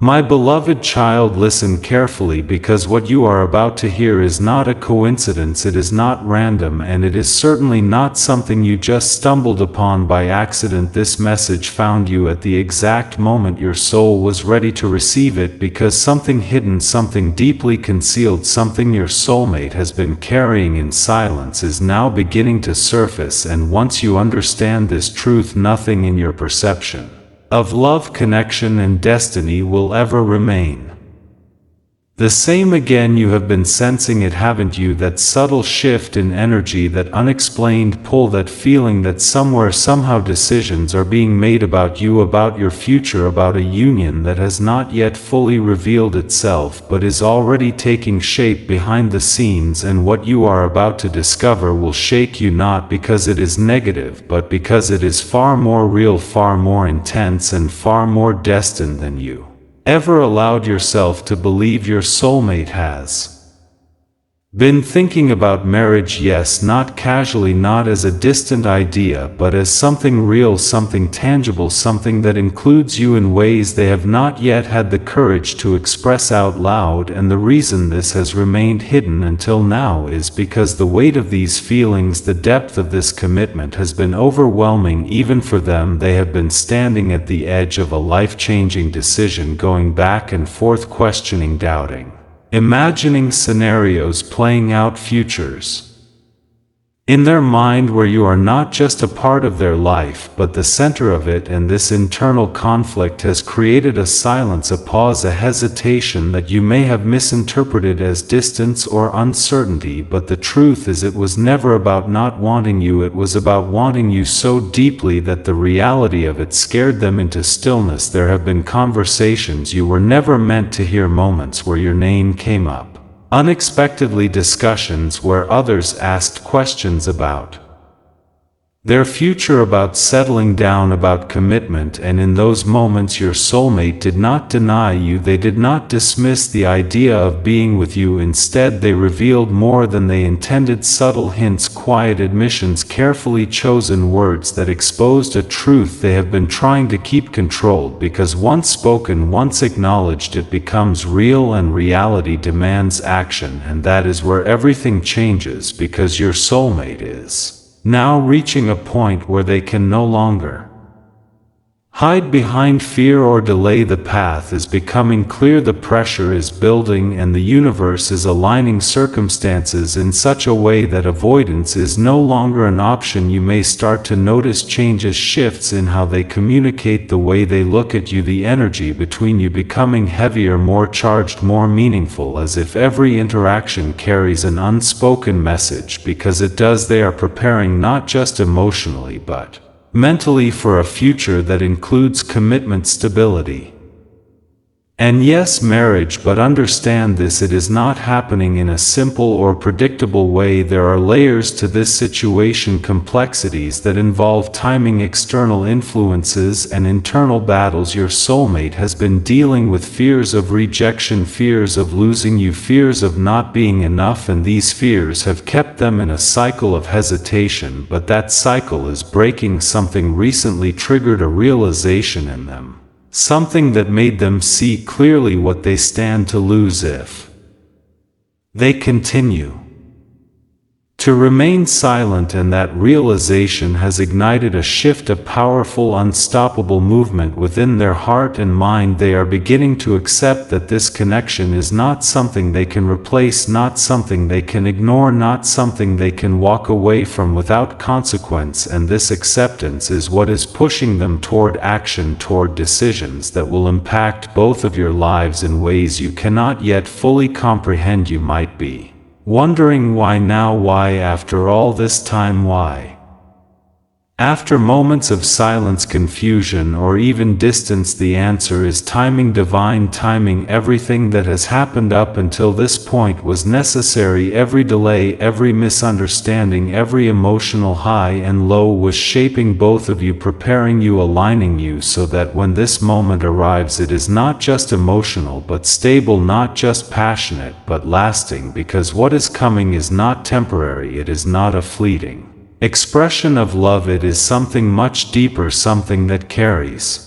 My beloved child, listen carefully, because what you are about to hear is not a coincidence, it is not random, and it is certainly not something you just stumbled upon by accident. This message found you at the exact moment your soul was ready to receive it, because something hidden, something deeply concealed, something your soulmate has been carrying in silence is now beginning to surface. And once you understand this truth, nothing in your perception of love, connection, and destiny will ever remain the same again. You have been sensing it, haven't you? That subtle shift in energy, that unexplained pull, that feeling that somewhere, somehow decisions are being made about you, about your future, about a union that has not yet fully revealed itself but is already taking shape behind the scenes. And what you are about to discover will shake you, not because it is negative, but because it is far more real, far more intense, and far more destined than you ever allowed yourself to believe. Your soulmate has been thinking about marriage, yes, not casually, not as a distant idea, but as something real, something tangible, something that includes you in ways they have not yet had the courage to express out loud. And the reason this has remained hidden until now is because the weight of these feelings, the depth of this commitment has been overwhelming even for them. They have been standing at the edge of a life-changing decision, going back and forth, questioning, doubting, imagining scenarios, playing out futures in their mind where you are not just a part of their life but the center of it. And this internal conflict has created a silence, a pause, a hesitation that you may have misinterpreted as distance or uncertainty. But the truth is, it was never about not wanting you, it was about wanting you so deeply that the reality of it scared them into stillness. There have been conversations you were never meant to hear, moments where your name came up unexpectedly, discussions where others asked questions about their future, about settling down, about commitment. And in those moments your soulmate did not deny you, they did not dismiss the idea of being with you. Instead, they revealed more than they intended, subtle hints, quiet admissions, carefully chosen words that exposed a truth they have been trying to keep controlled, because once spoken, once acknowledged, it becomes real, and reality demands action. And that is where everything changes, because your soulmate is now reaching a point where they can no longer hide behind fear or delay. The path is becoming clear, the pressure is building, and the universe is aligning circumstances in such a way that avoidance is no longer an option. You may start to notice changes, shifts in how they communicate, the way they look at you, the energy between you becoming heavier, more charged, more meaningful, as if every interaction carries an unspoken message. Because it does. They are preparing not just emotionally but mentally for a future that includes commitment, stability, and yes, marriage. But understand this, it is not happening in a simple or predictable way. There are layers to this situation, complexities that involve timing, external influences, and internal battles. Your soulmate has been dealing with fears of rejection, fears of losing you, fears of not being enough, and these fears have kept them in a cycle of hesitation. But that cycle is breaking. Something recently triggered a realization in them, something that made them see clearly what they stand to lose if they continue to remain silent. And that realization has ignited a shift, a powerful, unstoppable movement within their heart and mind. They are beginning to accept that this connection is not something they can replace, not something they can ignore, not something they can walk away from without consequence. And this acceptance is what is pushing them toward action, toward decisions that will impact both of your lives in ways you cannot yet fully comprehend. You might be wondering why now, why after all this time, why? After moments of silence, confusion, or even distance, the answer is timing, divine timing. Everything that has happened up until this point was necessary. Every delay, every misunderstanding, every emotional high and low was shaping both of you, preparing you, aligning you, so that when this moment arrives, it is not just emotional but stable, not just passionate but lasting. Because what is coming is not temporary, it is not a fleeting expression of love, it is something much deeper, something that carries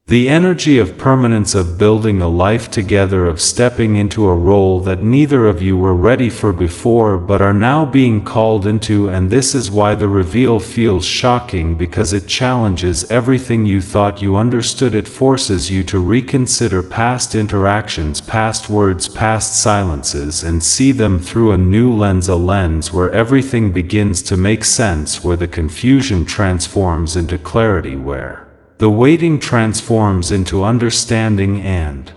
The energy of permanence, of building a life together, of stepping into a role that neither of you were ready for before but are now being called into. And this is why the reveal feels shocking, because it challenges everything you thought you understood. It forces you to reconsider past interactions, past words, past silences, and see them through a new lens, a lens where everything begins to make sense, where the confusion transforms into clarity, where the waiting transforms into understanding, and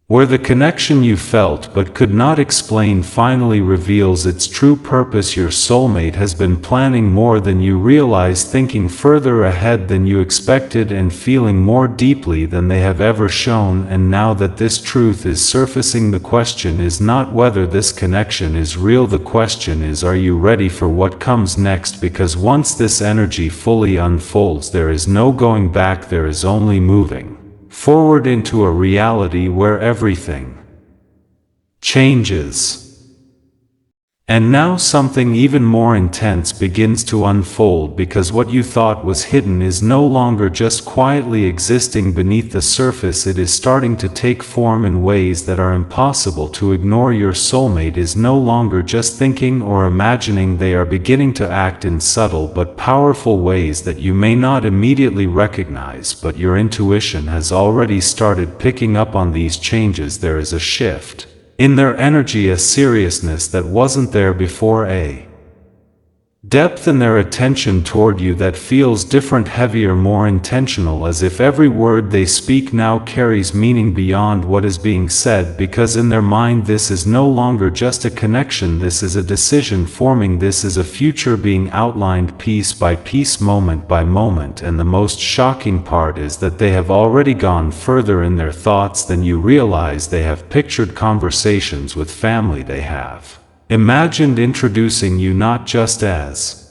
where the connection you felt but could not explain finally reveals its true purpose. Your soulmate has been planning more than you realize, thinking further ahead than you expected, and feeling more deeply than they have ever shown. And now that this truth is surfacing, the question is not whether this connection is real. The question is, are you ready for what comes next? Because once this energy fully unfolds, there is no going back, there is only moving forward into a reality where everything changes. And now something even more intense begins to unfold, because what you thought was hidden is no longer just quietly existing beneath the surface. It is starting to take form in ways that are impossible to ignore. Your soulmate is no longer just thinking or imagining, they are beginning to act in subtle but powerful ways that you may not immediately recognize, but your intuition has already started picking up on these changes. There is a shift in their energy, a seriousness that wasn't there before, a depth in their attention toward you that feels different, heavier, more intentional, as if every word they speak now carries meaning beyond what is being said. Because in their mind this is no longer just a connection, this is a decision forming, this is a future being outlined piece by piece, moment by moment. And the most shocking part is that they have already gone further in their thoughts than you realize. They have pictured conversations with family, they have imagined introducing you not just as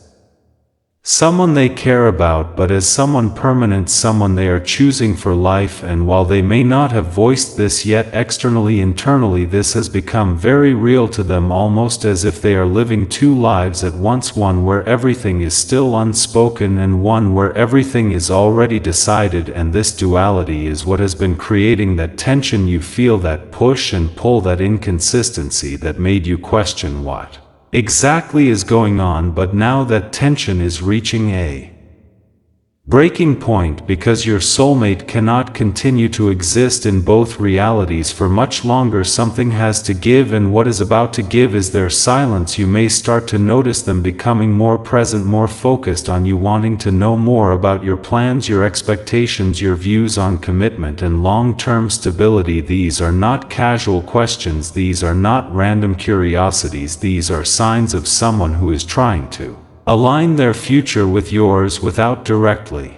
someone they care about, but as someone permanent, someone they are choosing for life. And while they may not have voiced this yet externally, internally this has become very real to them, almost as if they are living two lives at once, one where everything is still unspoken and one where everything is already decided. And this duality is what has been creating that tension you feel, that push and pull, that inconsistency that made you question what exactly is going on. But now that tension is reaching a breaking point, because your soulmate cannot continue to exist in both realities for much longer. Something has to give, and what is about to give is their silence. You may start to notice them becoming more present, more focused on you, wanting to know more about your plans, your expectations, your views on commitment and long-term stability. These are not casual questions, these are not random curiosities, these are signs of someone who is trying to align their future with yours without directly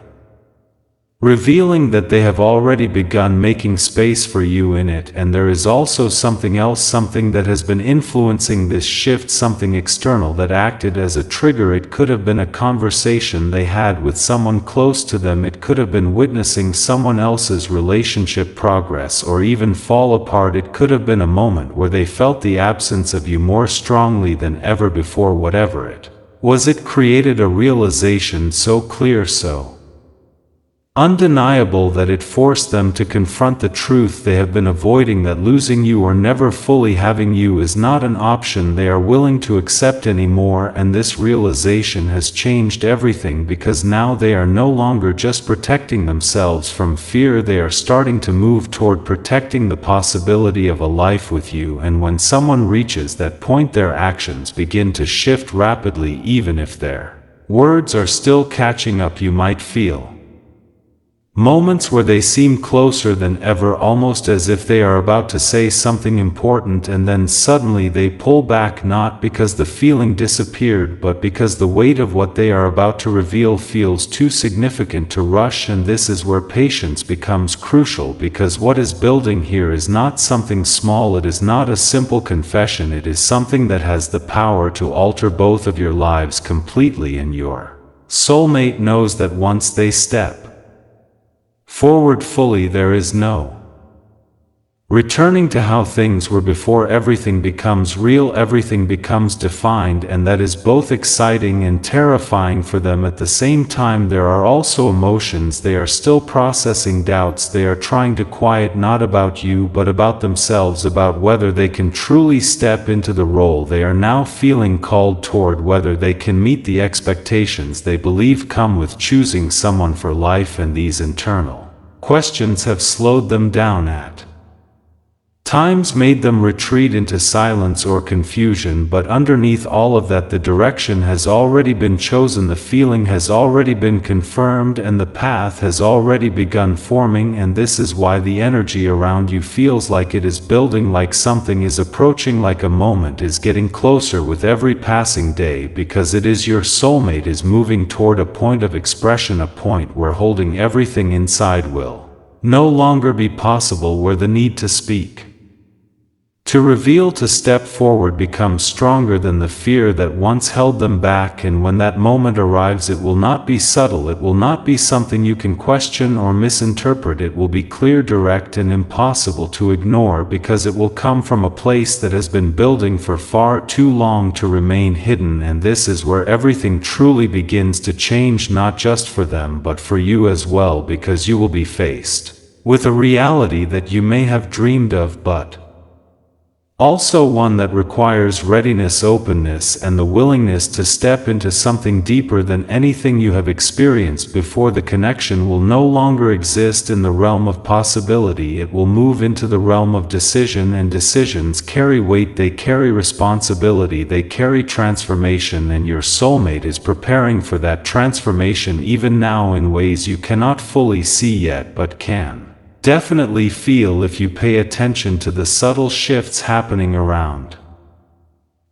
revealing that they have already begun making space for you in it. And there is also something else, something that has been influencing this shift, something external that acted as a trigger. It could have been a conversation they had with someone close to them, it could have been witnessing someone else's relationship progress or even fall apart, it could have been a moment where they felt the absence of you more strongly than ever before. Whatever it was, it created a realization so clear, so undeniable, that it forced them to confront the truth they have been avoiding, that losing you or never fully having you is not an option they are willing to accept anymore. And this realization has changed everything, because now they are no longer just protecting themselves from fear, they are starting to move toward protecting the possibility of a life with you. And when someone reaches that point, their actions begin to shift rapidly. Even if their words are still catching up, you might feel moments where they seem closer than ever, almost as if they are about to say something important, and then suddenly they pull back, not because the feeling disappeared, but because the weight of what they are about to reveal feels too significant to rush. And this is where patience becomes crucial, because what is building here is not something small, it is not a simple confession, it is something that has the power to alter both of your lives completely. And your soulmate knows that once they step forward fully, there is no Returning to how things were before everything becomes real, everything becomes defined, and that is both exciting and terrifying for them at the same time. There are also emotions. They are still processing doubts. They are trying to quiet, not about you but about themselves, about whether they can truly step into the role they are now feeling called toward, whether they can meet the expectations they believe come with choosing someone for life. And these internal questions have slowed them down at times, made them retreat into silence or confusion. But underneath all of that, the direction has already been chosen, the feeling has already been confirmed, and the path has already begun forming. And this is why the energy around you feels like it is building, like something is approaching, like a moment is getting closer with every passing day, because it is your soulmate is moving toward a point of expression, a point where holding everything inside will no longer be possible, where the need to speak, to reveal, to step forward becomes stronger than the fear that once held them back. And when that moment arrives, it will not be subtle, it will not be something you can question or misinterpret. It will be clear, direct, and impossible to ignore, because it will come from a place that has been building for far too long to remain hidden. And this is where everything truly begins to change, not just for them but for you as well, because you will be faced with a reality that you may have dreamed of, but also one that requires readiness, openness, and the willingness to step into something deeper than anything you have experienced before. The connection will no longer exist in the realm of possibility, it will move into the realm of decision, and decisions carry weight, they carry responsibility, they carry transformation, and your soulmate is preparing for that transformation even now in ways you cannot fully see yet, but can definitely feel if you pay attention to the subtle shifts happening around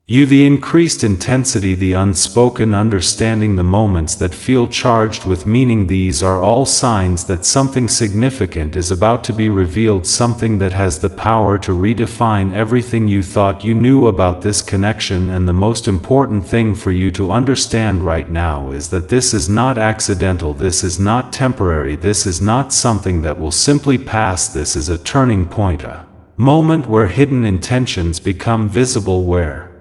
you, the increased intensity, the unspoken understanding, the moments that feel charged with meaning. These are all signs that something significant is about to be revealed, something that has the power to redefine everything you thought you knew about this connection. And the most important thing for you to understand right now is that this is not accidental, this is not temporary, this is not something that will simply pass. This is a turning point, a moment where hidden intentions become visible, where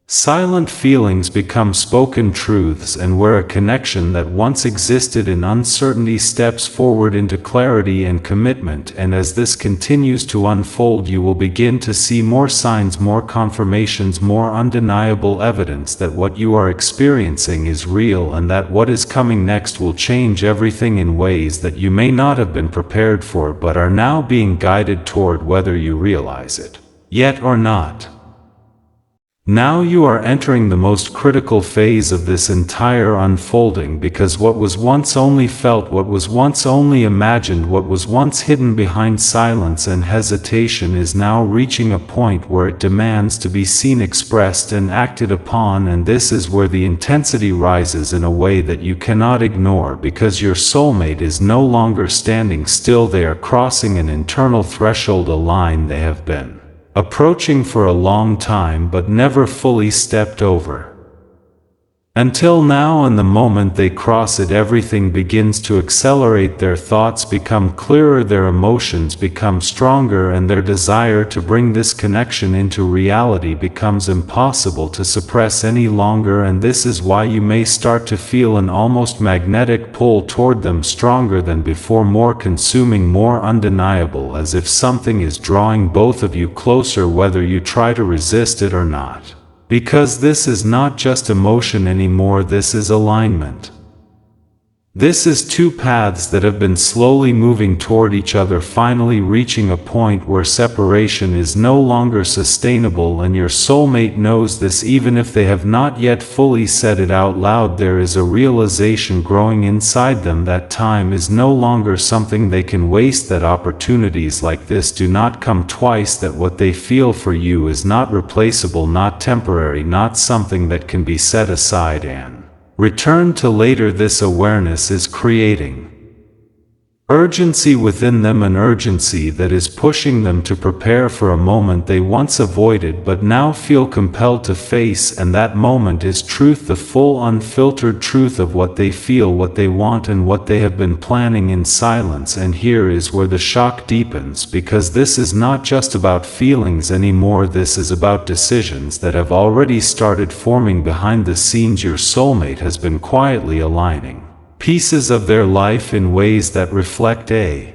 silent feelings become spoken truths, and where a connection that once existed in uncertainty steps forward into clarity and commitment. And as this continues to unfold, you will begin to see more signs, more confirmations, more undeniable evidence that what you are experiencing is real, and that what is coming next will change everything in ways that you may not have been prepared for, but are now being guided toward, whether you realize it yet or not. Now you are entering the most critical phase of this entire unfolding, because what was once only felt, what was once only imagined, what was once hidden behind silence and hesitation is now reaching a point where it demands to be seen, expressed, and acted upon. And this is where the intensity rises in a way that you cannot ignore, because your soulmate is no longer standing still. They are crossing an internal threshold, a line they have been approaching for a long time but never fully stepped over. Until now, and the moment they cross it, everything begins to accelerate. Their thoughts become clearer, their emotions become stronger, and their desire to bring this connection into reality becomes impossible to suppress any longer. And this is why you may start to feel an almost magnetic pull toward them, stronger than before, more consuming, more undeniable, as if something is drawing both of you closer, whether you try to resist it or not. Because this is not just emotion anymore, this is alignment. This is two paths that have been slowly moving toward each other, finally reaching a point where separation is no longer sustainable. And your soulmate knows this, even if they have not yet fully said it out loud. There is a realization growing inside them that time is no longer something they can waste, that opportunities like this do not come twice, that what they feel for you is not replaceable, not temporary, not something that can be set aside and return to later. This awareness is creating urgency within them, an urgency that is pushing them to prepare for a moment they once avoided but now feel compelled to face, and that moment is truth, the full unfiltered truth of what they feel, what they want, and what they have been planning in silence. And here is where the shock deepens, because this is not just about feelings anymore, this is about decisions that have already started forming behind the scenes. Your soulmate has been quietly aligning pieces of their life in ways that reflect a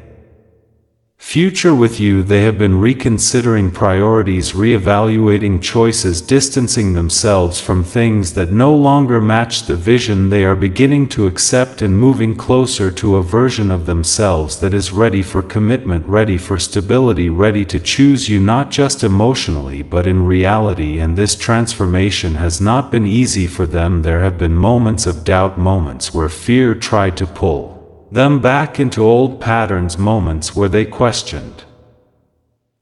future with you. They have been reconsidering priorities, reevaluating choices, distancing themselves from things that no longer match the vision. They are beginning to accept and moving closer to a version of themselves that is ready for commitment, ready for stability, ready to choose you not just emotionally but in reality. And this transformation has not been easy for them. There have been moments of doubt, moments where fear tried to pull them back into old patterns, moments where they questioned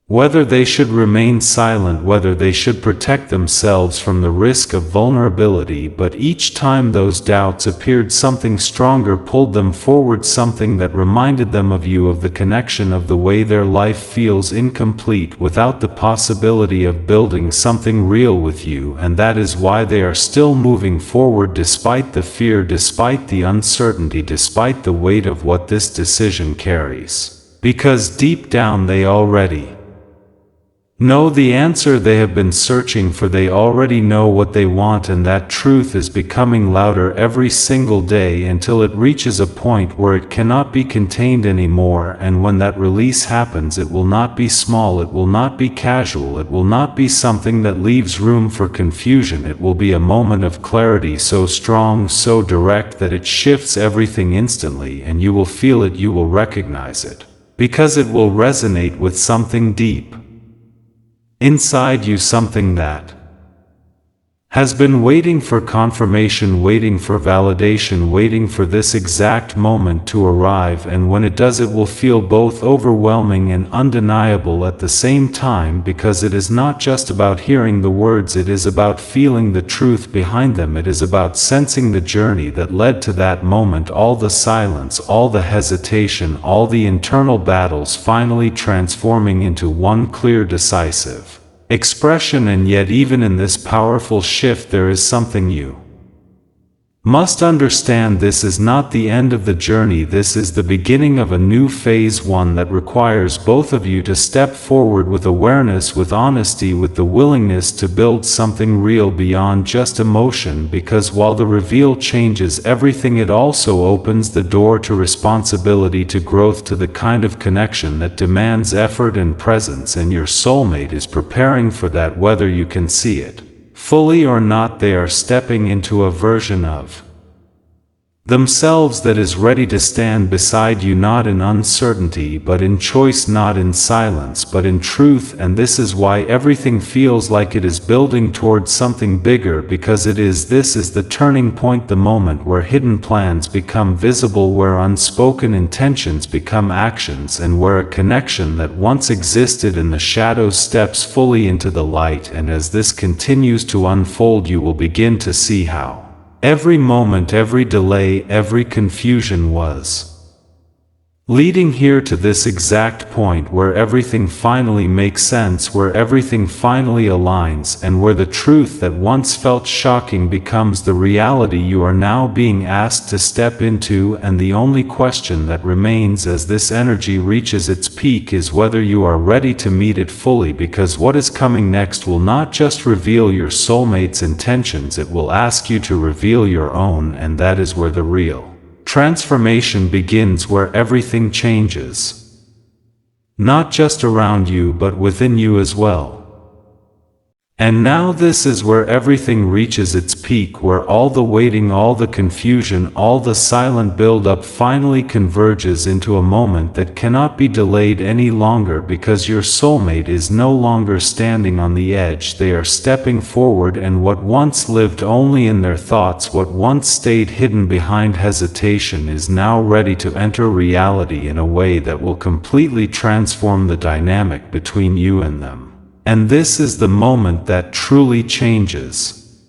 whether they should remain silent, whether they should protect themselves from the risk of vulnerability. But each time those doubts appeared, something stronger pulled them forward, something that reminded them of you, of the connection, of the way their life feels incomplete without the possibility of building something real with you. And that is why they are still moving forward, despite the fear, despite the uncertainty, despite the weight of what this decision carries. Because deep down they already know the answer they have been searching for. They already know what they want, and that truth is becoming louder every single day until it reaches a point where it cannot be contained anymore. And when that release happens, it will not be small, it will not be casual, it will not be something that leaves room for confusion. It will be a moment of clarity so strong, so direct, that it shifts everything instantly, and you will feel it, you will recognize it, because it will resonate with something deep inside you, something that has been waiting for confirmation, waiting for validation, waiting for this exact moment to arrive. And when it does, it will feel both overwhelming and undeniable at the same time, because it is not just about hearing the words, it is about feeling the truth behind them. It is about sensing the journey that led to that moment, all the silence, all the hesitation, all the internal battles finally transforming into one clear, decisive expression. And yet, even in this powerful shift, there is something you must understand. This is not the end of the journey, this is the beginning of a new phase, one that requires both of you to step forward with awareness, with honesty, with the willingness to build something real beyond just emotion. Because while the reveal changes everything, it also opens the door to responsibility, to growth, to the kind of connection that demands effort and presence. And your soulmate is preparing for that, whether you can see it fully or not. They are stepping into a version of themselves that is ready to stand beside you, not in uncertainty but in choice, not in silence but in truth. And this is why everything feels like it is building towards something bigger, because this is the turning point, the moment where hidden plans become visible, where unspoken intentions become actions, and where a connection that once existed in the shadows steps fully into the light. And as this continues to unfold, you will begin to see how every moment, every delay, every confusion was leading here to this exact point where everything finally makes sense, where everything finally aligns, and where the truth that once felt shocking becomes the reality you are now being asked to step into. And the only question that remains as this energy reaches its peak is whether you are ready to meet it fully, because what is coming next will not just reveal your soulmate's intentions, it will ask you to reveal your own. And that is where the real transformation begins, where everything changes, not just around you but within you as well. And now this is where everything reaches its peak, where all the waiting, all the confusion, all the silent build-up finally converges into a moment that cannot be delayed any longer, because your soulmate is no longer standing on the edge. They are stepping forward, and what once lived only in their thoughts, what once stayed hidden behind hesitation, is now ready to enter reality in a way that will completely transform the dynamic between you and them. And this is the moment that truly changes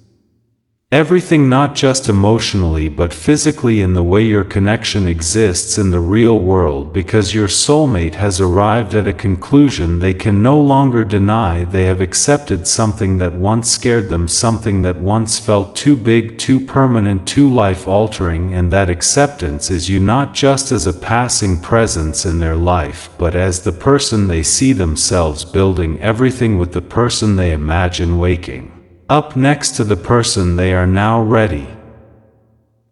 Everything, not just emotionally but physically, in the way your connection exists in the real world, because your soulmate has arrived at a conclusion they can no longer deny. They have accepted something that once scared them, something that once felt too big, too permanent, too life-altering, and that acceptance is you, not just as a passing presence in their life, but as the person they see themselves building everything with, the person they imagine waking up next to, the person they are now ready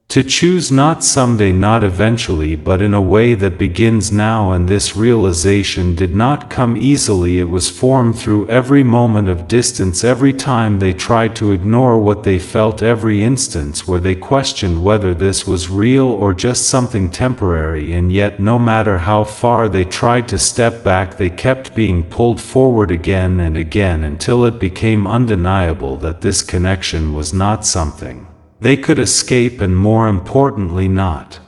to choose, not someday, not eventually, but in a way that begins now. And this realization did not come easily. It was formed through every moment of distance, every time they tried to ignore what they felt, every instance where they questioned whether this was real or just something temporary. And yet, no matter how far they tried to step back, they kept being pulled forward again and again, until it became undeniable that this connection was not something they could escape, and more importantly, not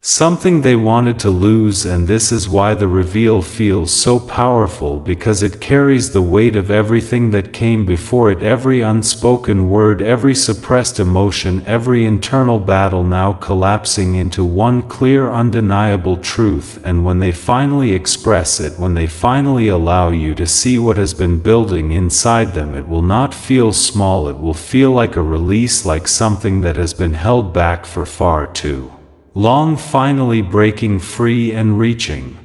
something they wanted to lose. And this is why the reveal feels so powerful, because it carries the weight of everything that came before it, every unspoken word, every suppressed emotion, every internal battle now collapsing into one clear, undeniable truth. And when they finally express it, when they finally allow you to see what has been building inside them, it will not feel small, it will feel like a release, like something that has been held back for far too long, finally breaking free and reaching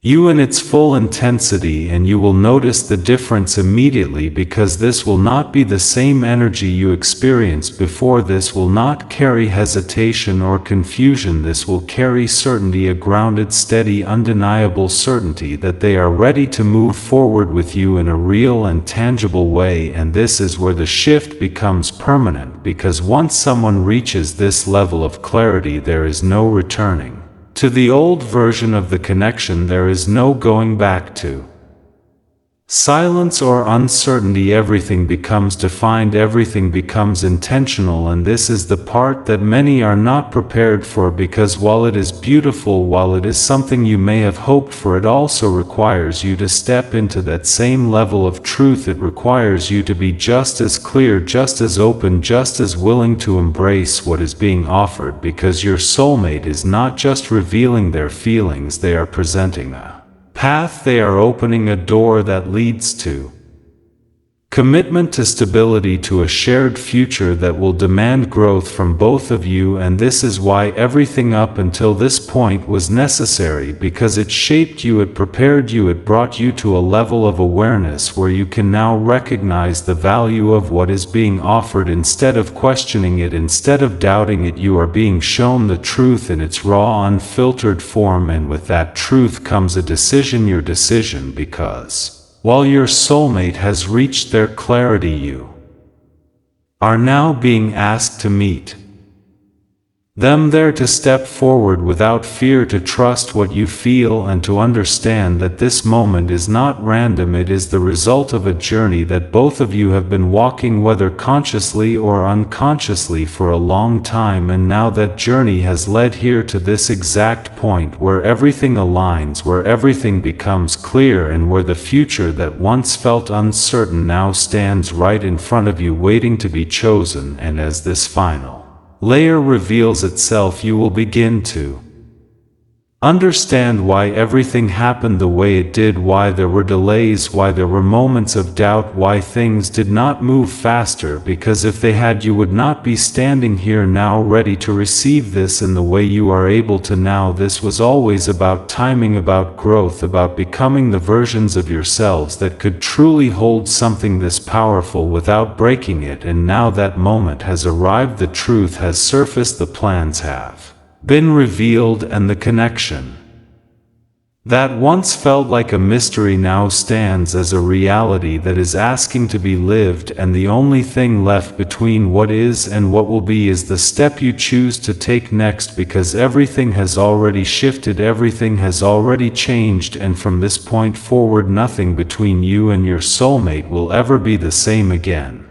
you in its full intensity. And you will notice the difference immediately, because this will not be the same energy you experienced before. This will not carry hesitation or confusion. This will carry certainty, a grounded, steady, undeniable certainty that they are ready to move forward with you in a real and tangible way. And this is where the shift becomes permanent, because once someone reaches this level of clarity, there is no returning to the old version of the connection. There is no going back to silence or uncertainty. Everything becomes defined, everything becomes intentional. And this is the part that many are not prepared for, because while it is beautiful, while it is something you may have hoped for, it also requires you to step into that same level of truth. It requires you to be just as clear, just as open, just as willing to embrace what is being offered, because your soulmate is not just revealing their feelings, they are presenting a path. They are opening a door that leads to commitment, to stability, to a shared future that will demand growth from both of you. And this is why everything up until this point was necessary, because it shaped you, it prepared you, it brought you to a level of awareness where you can now recognize the value of what is being offered. Instead of questioning it, instead of doubting it, you are being shown the truth in its raw, unfiltered form. And with that truth comes a decision, your decision, because while your soulmate has reached their clarity, you are now being asked to meet them there, to step forward without fear, to trust what you feel, and to understand that this moment is not random. It is the result of a journey that both of you have been walking, whether consciously or unconsciously, for a long time. And now that journey has led here to this exact point where everything aligns, where everything becomes clear, and where the future that once felt uncertain now stands right in front of you, waiting to be chosen. And as this final layer reveals itself, you will begin to understand why everything happened the way it did, why there were delays, why there were moments of doubt, why things did not move faster, because if they had, you would not be standing here now ready to receive this in the way you are able to now. This was always about timing, about growth, about becoming the versions of yourselves that could truly hold something this powerful without breaking it. And now that moment has arrived, the truth has surfaced, the plans have been revealed, and the connection that once felt like a mystery now stands as a reality that is asking to be lived. And the only thing left between what is and what will be is the step you choose to take next, because everything has already shifted, everything has already changed, and from this point forward, nothing between you and your soulmate will ever be the same again.